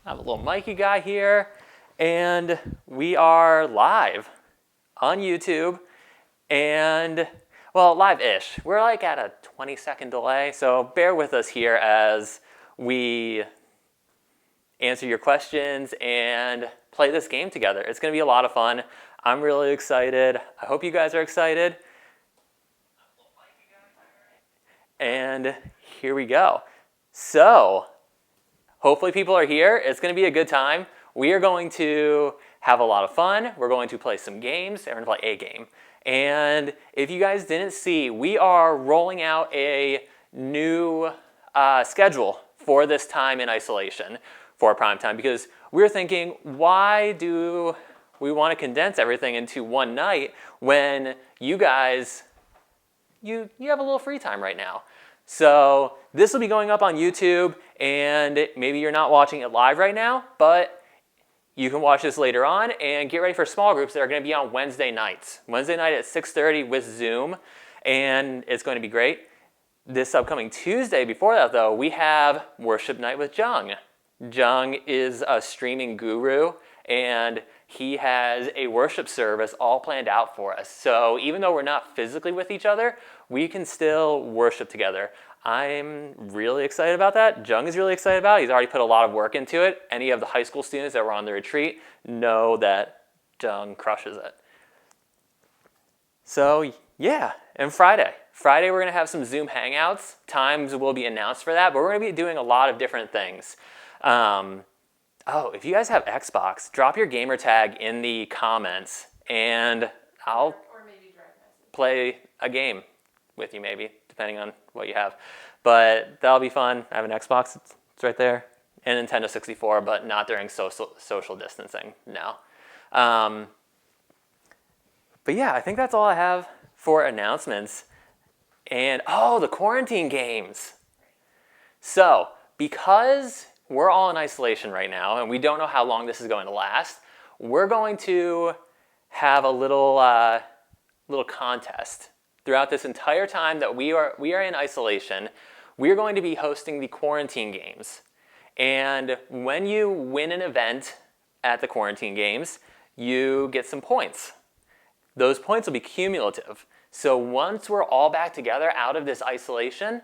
I have a little Mikey guy here, and we are live on YouTube, and well, live-ish. We're like at a 20-second delay, so bear with us here as we answer your questions and play this game together. It's going to be a lot of fun. I'm really excited. I hope you guys are excited. And here we go. So, hopefully people are here. It's going to be a good time. We are going to have a lot of fun. We're going to play some games. We're going to play a game. And if you guys didn't see, we are rolling out a new schedule for this time in isolation for Primetime, because we're thinking, why do we want to condense everything into one night when you guys, you have a little free time right now? So this will be going up on YouTube, and maybe you're not watching it live right now, but you can watch this later on and get ready for small groups that are going to be on Wednesday nights. Wednesday night at 6:30 with Zoom, and it's going to be great. This upcoming Tuesday, before that though, we have Worship Night with Jung. Jung is a streaming guru, and he has a worship service all planned out for us. So even though we're not physically with each other, we can still worship together. I'm really excited about that. Jung is really excited about it. He's already put a lot of work into it. Any of the high school students that were on the retreat know that Jung crushes it. So yeah, and Friday we're going to have some Zoom Hangouts. Times will be announced for that, but we're going to be doing a lot of different things. Oh, if you guys have Xbox, drop your gamer tag in the comments, and I'll play a game with you, maybe, depending on what you have. But that'll be fun. I have an Xbox, it's right there, and Nintendo 64, but not during social distancing, no. But yeah, I think that's all I have for announcements. And, oh, the quarantine games. So, because we're all in isolation right now, and we don't know how long this is going to last, we're going to have a little contest. Throughout this entire time that we are in isolation, we are going to be hosting the quarantine games. And when you win an event at the quarantine games, you get some points. Those points will be cumulative. So once we're all back together out of this isolation,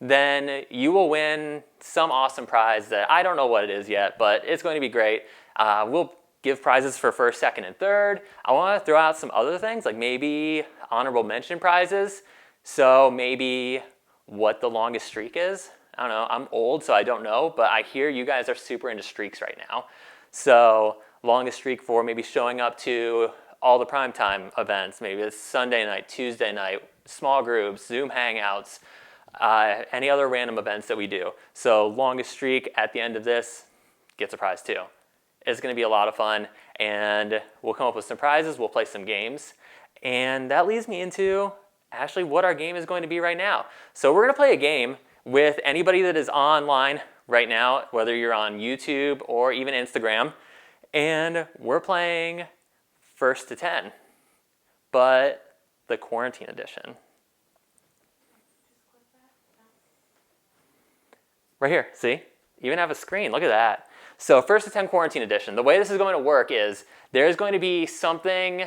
then you will win some awesome prize that I don't know what it is yet, but it's going to be great. We'll give prizes for first, second, and third. I want to throw out some other things, like maybe honorable mention prizes. So maybe what the longest streak is. I don't know. I'm old, so I don't know, but I hear you guys are super into streaks right now. So longest streak for maybe showing up to all the Primetime events. Maybe it's Sunday night, Tuesday night, small groups, Zoom Hangouts, any other random events that we do. So longest streak at the end of this gets a prize too. It's going to be a lot of fun, and we'll come up with some prizes, we'll play some games, and that leads me into actually what our game is going to be right now. So we're going to play a game with anybody that is online right now, whether you're on YouTube or even Instagram, and we're playing First to 10, but the quarantine edition. Right here, see? Even have a screen, look at that. So First to 10 quarantine edition. The way this is going to work is there's going to be something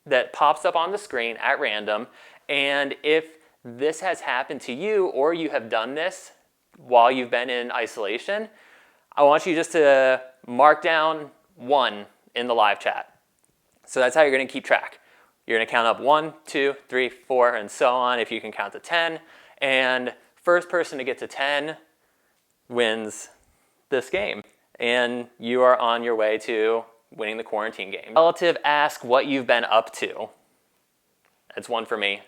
that pops up on the screen at random, and if this has happened to you or you have done this while you've been in isolation, I want you just to mark down 1 in the live chat. So that's how you're going to keep track. You're going to count up 1, 2, 3, 4, and so on if you can count to 10, and first person to get to 10 wins this game, and you are on your way to winning the quarantine game. Relative ask what you've been up to. That's 1 for me.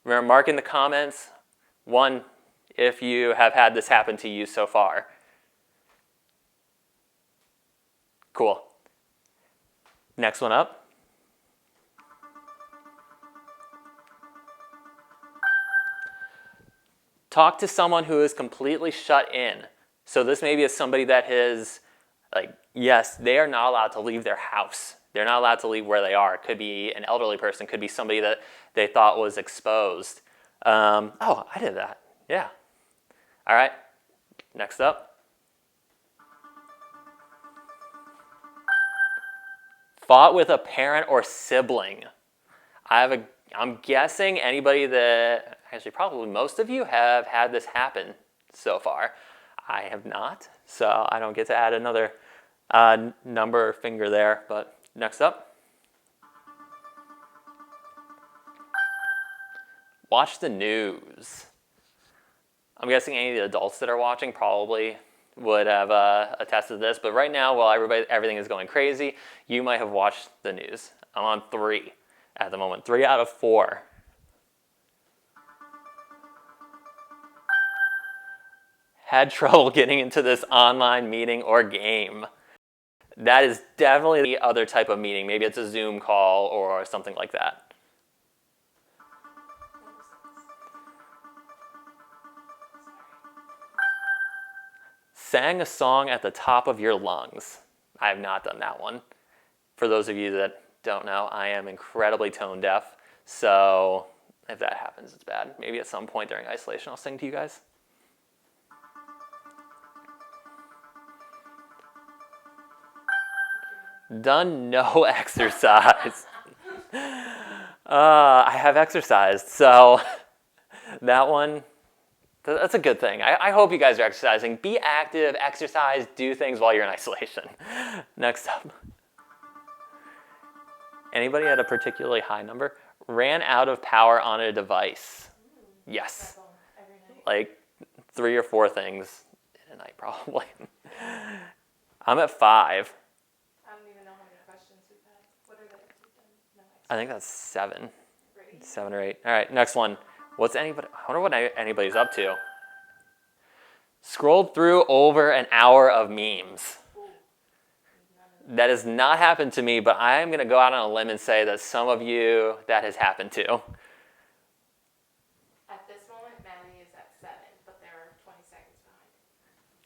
Remember, mark in the comments 1 if you have had this happen to you so far. Cool. Next one up. Talk to someone who is completely shut in. So this maybe is somebody that is, like, yes, they are not allowed to leave their house. They're not allowed to leave where they are. It could be an elderly person, could be somebody that they thought was exposed. Oh, I did that, yeah. All right, next up. fought with a parent or sibling. I'm guessing anybody that, actually probably most of you have had this happen so far. I have not, so I don't get to add another number or finger there. But next up, watch the news. I'm guessing any of the adults that are watching probably would have attested to this, but right now, while everything is going crazy, you might have watched the news. I'm on 3 at the moment, 3 out of 4. Had trouble getting into this online meeting or game. That is definitely the other type of meeting. Maybe it's a Zoom call or something like that. Sang a song at the top of your lungs. I have not done that one. For those of you that don't know, I am incredibly tone deaf, so if that happens, it's bad. Maybe at some point during isolation, I'll sing to you guys. Done no exercise. I have exercised, so that one, that's a good thing. I hope you guys are exercising. Be active, exercise, do things while you're in isolation. Next up. Anybody at a particularly high number? Ran out of power on a device. Yes. Like 3 or 4 things in a night, probably. I'm at 5. I don't even know how many questions we've had. What are the? I think that's 7. 7 or 8. All right, next one. What's anybody? I wonder what anybody's up to. Scrolled through over an hour of memes. That has not happened to me, but I am going to go out on a limb and say that some of you that has happened to. At this moment, Maddie is at 7, but there are 20 seconds behind.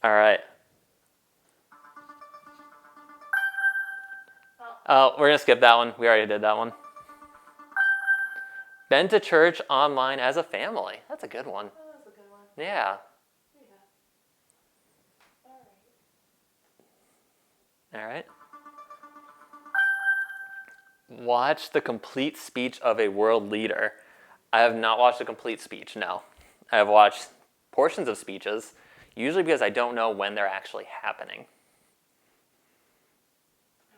All right. Oh, we're going to skip that one. We already did that one. Been to church online as a family. That's a good one. Oh, that's a good one. Yeah. All right. Watch the complete speech of a world leader. I have not watched a complete speech, no. I have watched portions of speeches, usually because I don't know when they're actually happening.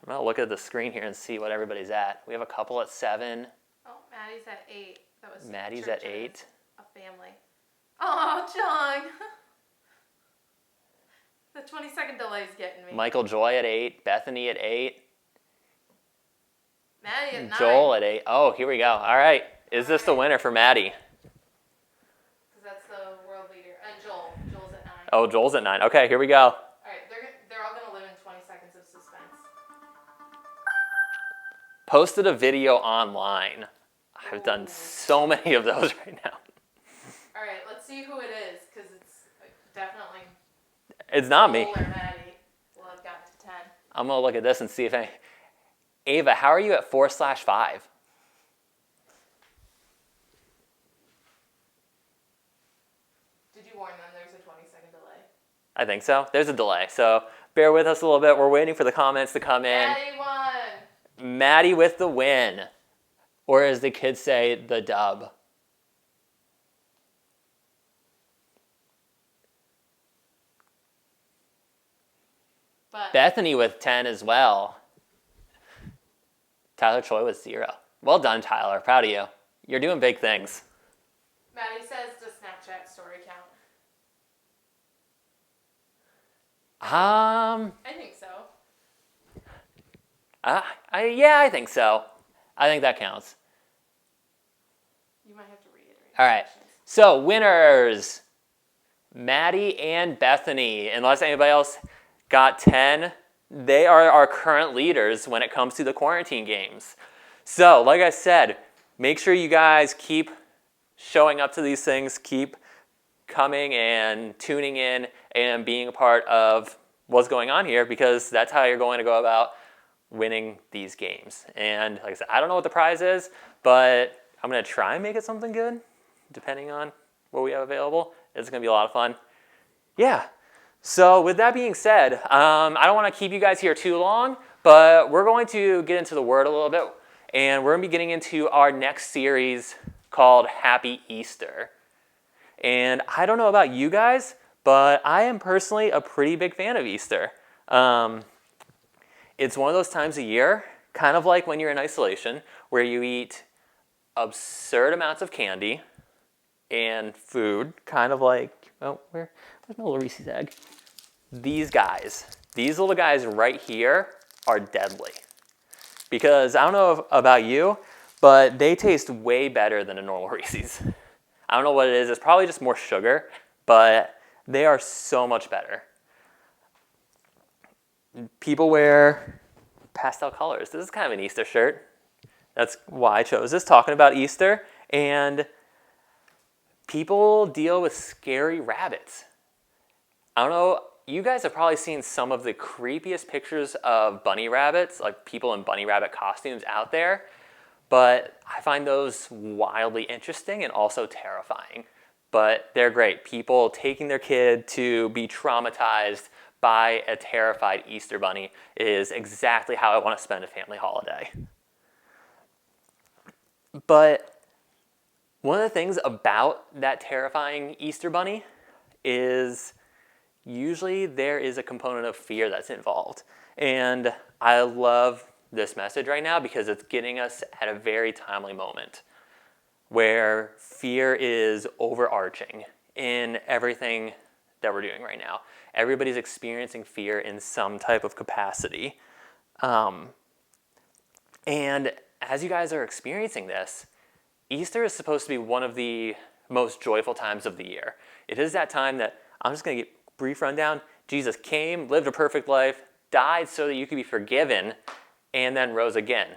I'm going to look at the screen here and see what everybody's at. We have a couple at 7. Oh, Maddie's at 8. That was Maddie's at 8. A family. Oh, John. The 20-second delay is getting me. Michael Joy at 8. Bethany at 8. Maddie at 9. Joel at 8. Oh, here we go. All right. Is this the winner for Maddie? Because that's the world leader. And Joel. Joel's at 9. Oh, Joel's at 9. Okay, here we go. All right. They're all going to live in 20 seconds of suspense. Posted a video online. I've done so many of those right now. All right. Let's see who it is, because it's definitely... It's not me. Joel or Maddie will have gotten to 10. I'm going to look at this and see if any... Ava, how are you at 4/5? Did you warn them there's a 20-second delay? I think so. There's a delay, so bear with us a little bit. We're waiting for the comments to come in. Maddie won! Maddie with the win. Or as the kids say, the dub. But Bethany with 10 as well. Tyler Choi with 0. Well done, Tyler. Proud of you. You're doing big things. Maddie says, does Snapchat story count? I think so. Yeah, I think so. I think that counts. You might have to reiterate. All right. So, winners. Maddie and Bethany. Unless anybody else got 10, they are our current leaders when it comes to the quarantine games. So, like I said, make sure you guys keep showing up to these things, keep coming and tuning in and being a part of what's going on here, because that's how you're going to go about winning these games. And like I said, I don't know what the prize is, but I'm going to try and make it something good, depending on what we have available. It's going to be a lot of fun. Yeah. So with that being said, I don't want to keep you guys here too long, But we're going to get into the Word a little bit, and we're going to be getting into our next series called Happy Easter. And I don't know about you guys, but I am personally a pretty big fan of Easter. It's one of those times of year, kind of like when you're in isolation, where you eat absurd amounts of candy and food, kind of like, where's my little Reese's egg? These little guys right here are deadly. Because I don't know about you, but they taste way better than a normal Reese's. I don't know what it is. It's probably just more sugar, but they are so much better. People wear pastel colors. This is kind of an Easter shirt. That's why I chose this, talking about Easter. And people deal with scary rabbits. I don't know, you guys have probably seen some of the creepiest pictures of bunny rabbits, like people in bunny rabbit costumes out there, but I find those wildly interesting and also terrifying. But they're great. People taking their kid to be traumatized by a terrified Easter bunny is exactly how I want to spend a family holiday. But one of the things about that terrifying Easter bunny is usually there is a component of fear that's involved. And I love this message right now because it's getting us at a very timely moment where fear is overarching in everything that we're doing right now. Everybody's experiencing fear in some type of capacity. And as you guys are experiencing this, Easter is supposed to be one of the most joyful times of the year. It is that time that, I'm just going to get a brief rundown. Jesus came, lived a perfect life, died so that you could be forgiven, and then rose again.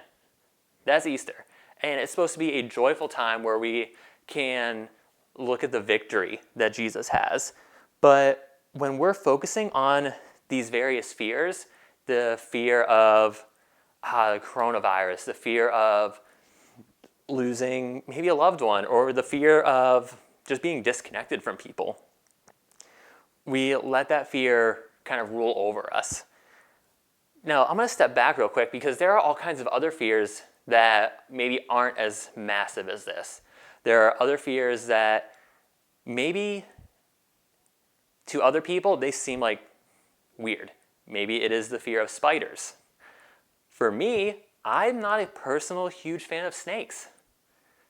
That's Easter. And it's supposed to be a joyful time where we can look at the victory that Jesus has. But when we're focusing on these various fears, the fear of the coronavirus, the fear of losing maybe a loved one, or the fear of just being disconnected from people, we let that fear kind of rule over us. Now, I'm going to step back real quick because there are all kinds of other fears that maybe aren't as massive as this. There are other fears that maybe to other people, they seem like weird. Maybe it is the fear of spiders. For me, I'm not a personal huge fan of snakes.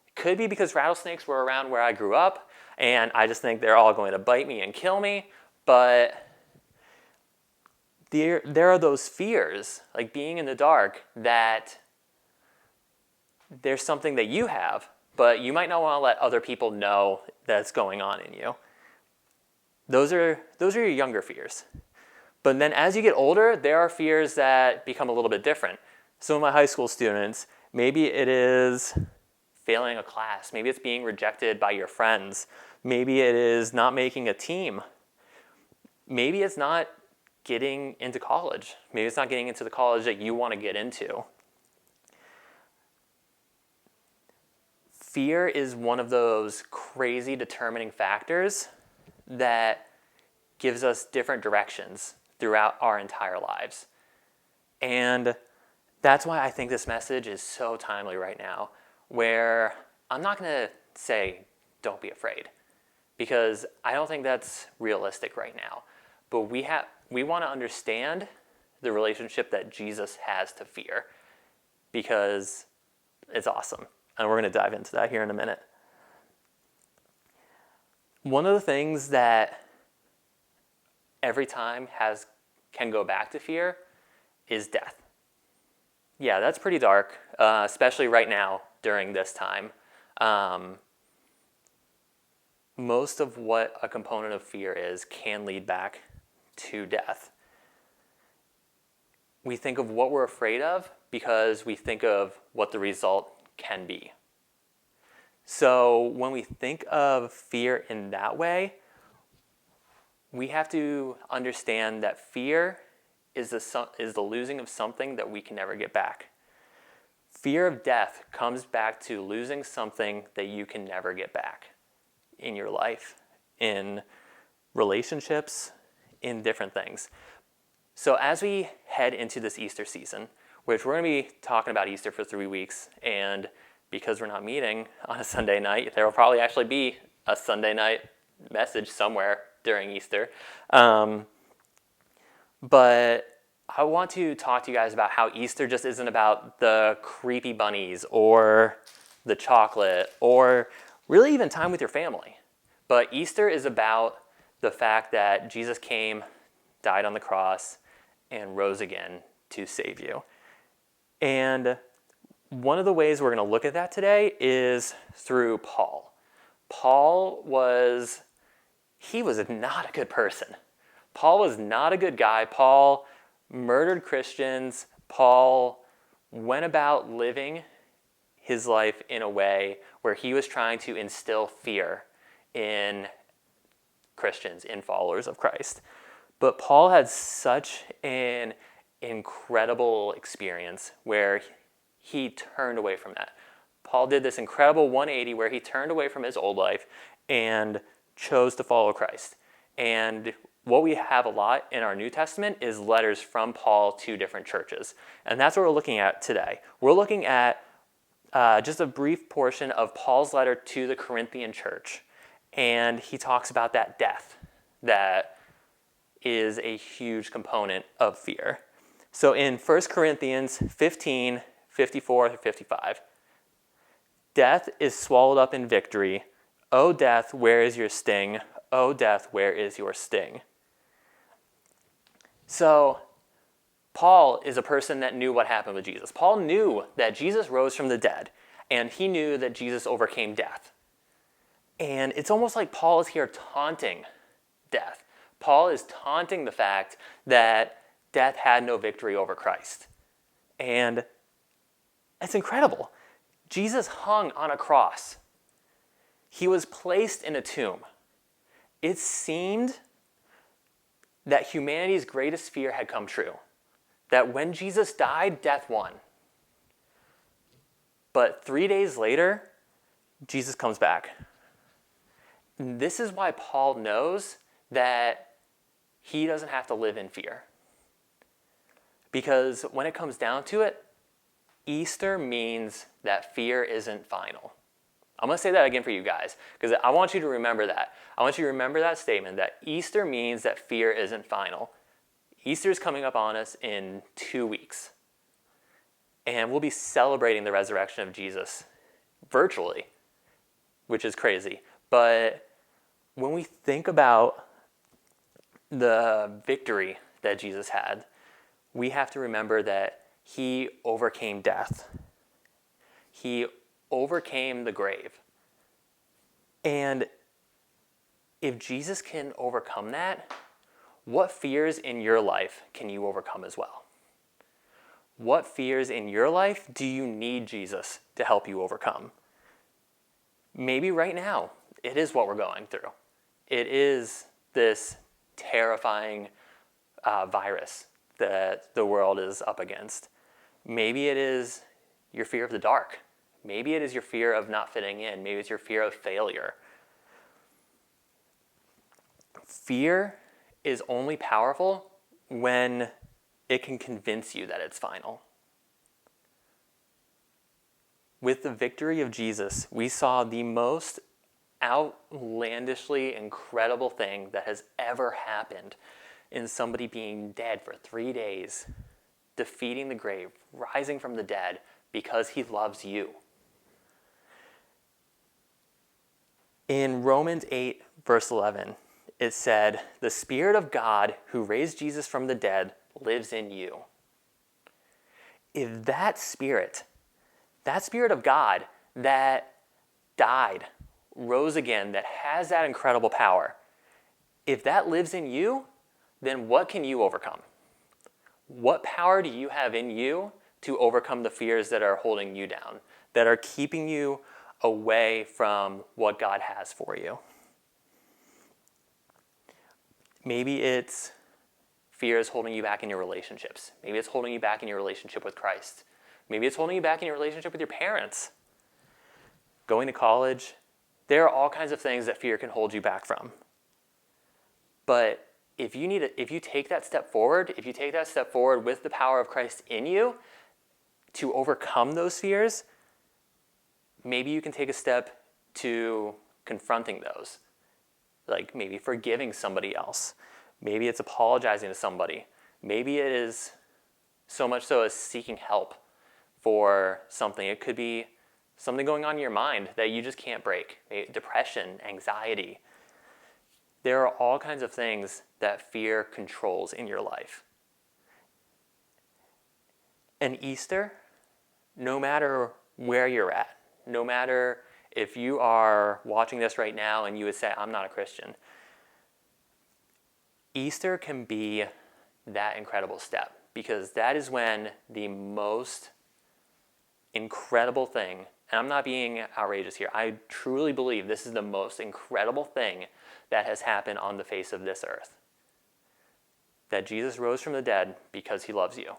It could be because rattlesnakes were around where I grew up, and I just think they're all going to bite me and kill me, but there are those fears, like being in the dark, that there's something that you have, but you might not want to let other people know that's going on in you. Those are your younger fears. But then as you get older, there are fears that become a little bit different. Some of my high school students, maybe it is failing a class. Maybe it's being rejected by your friends. Maybe it is not making a team. Maybe it's not getting into college. Maybe it's not getting into the college that you want to get into. Fear is one of those crazy determining factors that gives us different directions throughout our entire lives. And that's why I think this message is so timely right now, where I'm not going to say, don't be afraid, because I don't think that's realistic right now. But we want to understand the relationship that Jesus has to fear, because it's awesome. And we're going to dive into that here in a minute. One of the things that every time can go back to fear is death. Yeah, that's pretty dark, especially right now during this time. Most of what a component of fear is can lead back to death. We think of what we're afraid of because we think of what the result can be. So when we think of fear in that way, we have to understand that fear is the losing of something that we can never get back. Fear of death comes back to losing something that you can never get back in your life, in relationships, in different things. So as we head into this Easter season, which we're going to be talking about Easter for 3 weeks. And because we're not meeting on a Sunday night, there will probably actually be a Sunday night message somewhere during Easter. But I want to talk to you guys about how Easter just isn't about the creepy bunnies or the chocolate or really even time with your family. But Easter is about the fact that Jesus came, died on the cross, and rose again to save you. And one of the ways we're going to look at that today is through Paul. Paul was not a good person. Paul was not a good guy. Paul murdered Christians. Paul went about living his life in a way where he was trying to instill fear in Christians, in followers of Christ. But Paul had such an incredible experience where he turned away from that. Paul did this incredible 180 where he turned away from his old life and chose to follow Christ. And what we have a lot in our New Testament is letters from Paul to different churches. And that's what we're looking at today. We're looking at just a brief portion of Paul's letter to the Corinthian church. And he talks about that death that is a huge component of fear. So in 1 Corinthians 15, 54 through 55, death is swallowed up in victory. O death, where is your sting? O death, where is your sting? So Paul is a person that knew what happened with Jesus. Paul knew that Jesus rose from the dead, and he knew that Jesus overcame death. And it's almost like Paul is here taunting death. Paul is taunting the fact that death had no victory over Christ. And it's incredible. Jesus hung on a cross. He was placed in a tomb. It seemed that humanity's greatest fear had come true. That when Jesus died, death won. But 3 days later, Jesus comes back. And this is why Paul knows that he doesn't have to live in fear. Because when it comes down to it, Easter means that fear isn't final. I'm going to say that again for you guys, because I want you to remember that. I want you to remember that statement, that Easter means that fear isn't final. Easter is coming up on us in 2 weeks. And we'll be celebrating the resurrection of Jesus virtually, which is crazy. But when we think about the victory that Jesus had, we have to remember that he overcame death. He overcame the grave. And if Jesus can overcome that, what fears in your life can you overcome as well? What fears in your life do you need Jesus to help you overcome? Maybe right now, it is what we're going through. It is this terrifying virus that the world is up against. Maybe it is your fear of the dark. Maybe it is your fear of not fitting in. Maybe it's your fear of failure. Fear is only powerful when it can convince you that it's final. With the victory of Jesus, we saw the most outlandishly incredible thing that has ever happened in somebody being dead for 3 days, defeating the grave, rising from the dead because he loves you. In Romans 8, verse 11, it said, "The Spirit of God who raised Jesus from the dead lives in you." If that Spirit of God that died, rose again, that has that incredible power, if that lives in you, then what can you overcome? What power do you have in you to overcome the fears that are holding you down, that are keeping you away from what God has for you? Maybe it's fears holding you back in your relationships. Maybe it's holding you back in your relationship with Christ. Maybe it's holding you back in your relationship with your parents. Going to college. There are all kinds of things that fear can hold you back from. But if you take that step forward, with the power of Christ in you, to overcome those fears, maybe you can take a step to confronting those. Like maybe forgiving somebody else. Maybe it's apologizing to somebody. Maybe it is so much so as seeking help for something. It could be something going on in your mind that you just can't break. Maybe depression, anxiety. There are all kinds of things that fear controls in your life. And Easter, no matter where you're at, no matter if you are watching this right now and you would say, I'm not a Christian, Easter can be that incredible step, because that is when the most incredible thing, and I'm not being outrageous here, I truly believe this is the most incredible thing that has happened on the face of this earth. That Jesus rose from the dead because he loves you.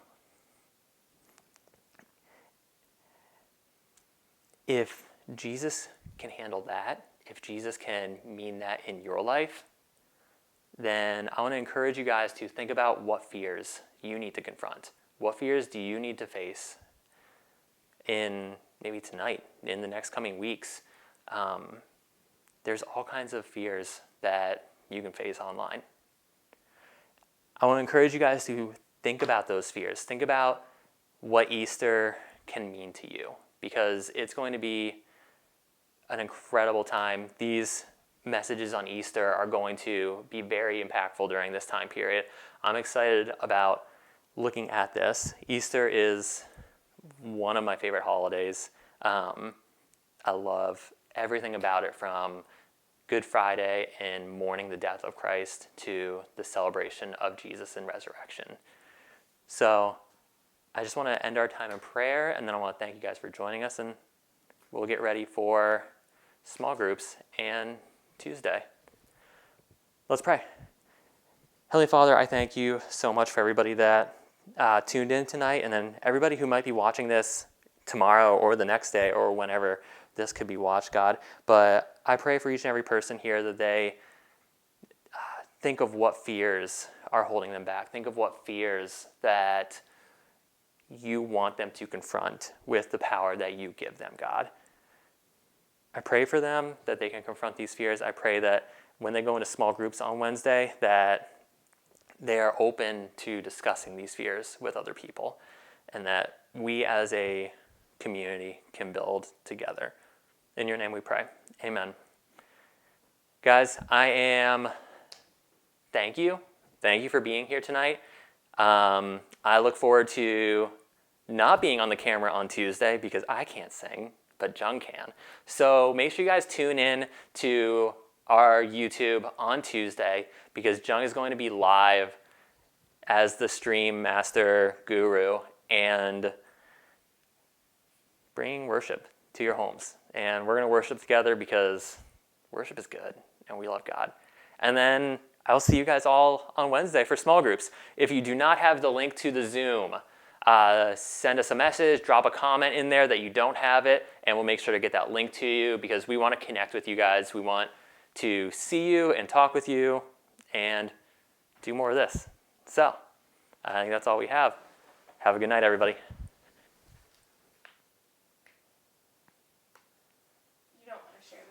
If Jesus can handle that, if Jesus can mean that in your life, then I want to encourage you guys to think about what fears you need to confront. What fears do you need to face in maybe tonight, in the next coming weeks? There's all kinds of fears that you can face online. I want to encourage you guys to think about those fears. Think about what Easter can mean to you, because it's going to be an incredible time. These messages on Easter are going to be very impactful during this time period. I'm excited about looking at this. Easter is one of my favorite holidays. I love everything about it, from Good Friday and mourning the death of Christ to the celebration of Jesus and resurrection. So I just want to end our time in prayer, and then I want to thank you guys for joining us, and we'll get ready for small groups and Tuesday. Let's pray. Heavenly Father, I thank you so much for everybody that tuned in tonight, and then everybody who might be watching this tomorrow or the next day or whenever this could be watched, God. But I pray for each and every person here that they think of what fears are holding them back. Think of what fears that you want them to confront with the power that you give them, God. I pray for them that they can confront these fears. I pray that when they go into small groups on Wednesday, that they are open to discussing these fears with other people, and that we as a community can build together. In your name we pray. Amen. Guys, thank you. Thank you for being here tonight. I look forward to not being on the camera on Tuesday because I can't sing, but Jung can. So make sure you guys tune in to our YouTube on Tuesday, because Jung is going to be live as the stream master guru and bringing worship to your homes. And we're going to worship together because worship is good and we love God. And then I'll see you guys all on Wednesday for small groups. If you do not have the link to the Zoom, send us a message, drop a comment in there that you don't have it, and we'll make sure to get that link to you, because we want to connect with you guys. We want to see you and talk with you and do more of this. So I think that's all we have. Have a good night, everybody.